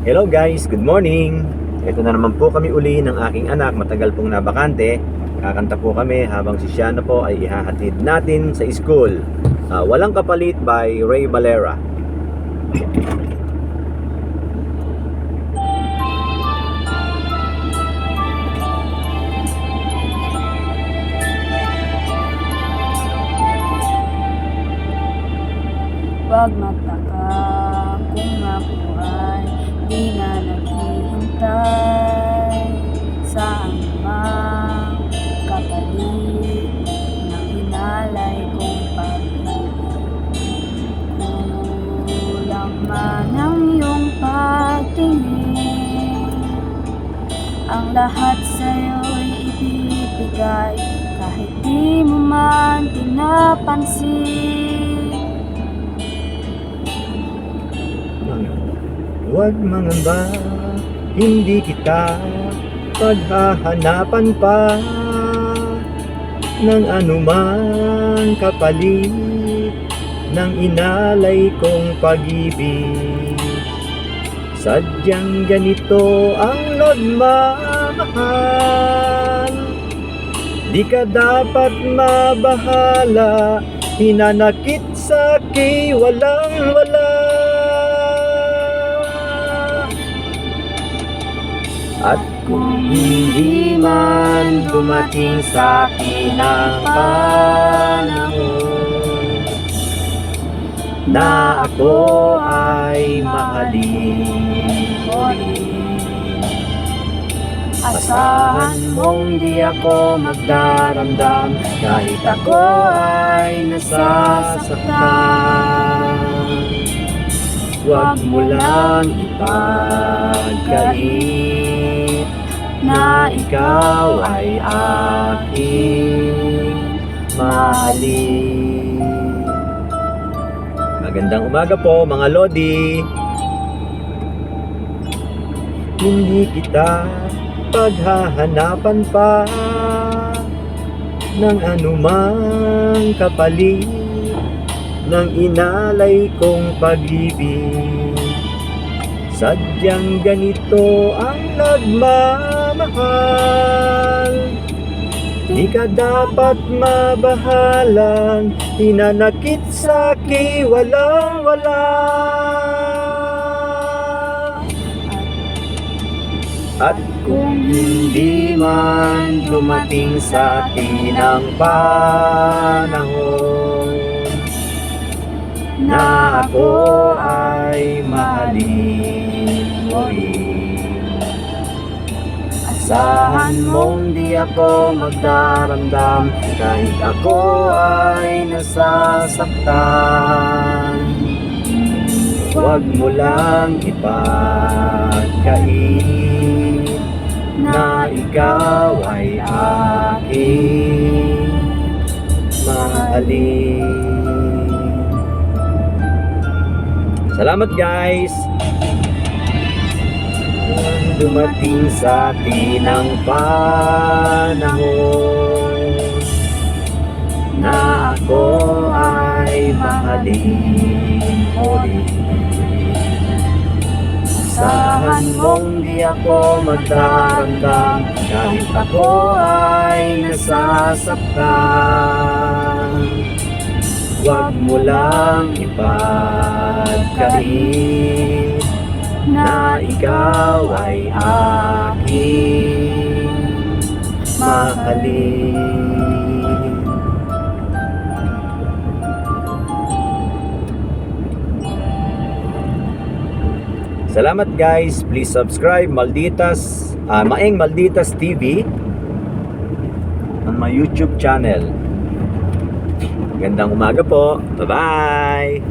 Hello guys, good morning. Ito na naman po kami uli ng aking anak. Matagal pong nabakante. Kakanta po kami habang si Shiana po ay ihahatid natin sa school. Walang Kapalit by Ray Valera. Huwag magtaka kung ako ay di na naghihintay sa anumang kapalit ng hinalay kong pag-ibig. Kulang man ang iyong pagtingin, ang lahat sa'yo'y ibibigay kahit di mo man pinapansin. Huwag mangamba, hindi kita paghahanapan pa ng anumang kapalit ng inalay kong pag-ibig. Sadyang ganito ang nagmamahal, di ka dapat mabahala, hinanakit sa'ki walang wala. At kung hindi man dumating sa akin ang panahon na ako ay mahalin mo rin, asahan mong di ako magdaramdam kahit ako ay nasasaktan. Huwag mo lang ipagkait na ikaw ay aking mahalin. Magandang umaga po mga Lodi. Hindi kita paghahanapan pa ng anumang kapalit ng inalay kong pag-ibig. Sadyang ganito ang nagmamahal, di ka dapat mabahalang, hinanakit sa'ki walang wala. At kung hindi man dumating sa atin ang panahon na ako ay mahalin mo rin, asahan mong di ako magdaramdam kahit ako ay nasasaktan. Huwag mo lang ipagkait na ikaw ay aking mahalin. Salamat guys! Dumating sa atin ang panahon na ako ay mahalin mo rin, asahan mong di ako magdaramdam kahit ako ay nasasaktan. Huwag mo lang ipagkait na ikaw ay aking mahalin. Salamat guys, please subscribe Maeng Malditas TV on my YouTube channel. Gandang umaga po. Bye-bye!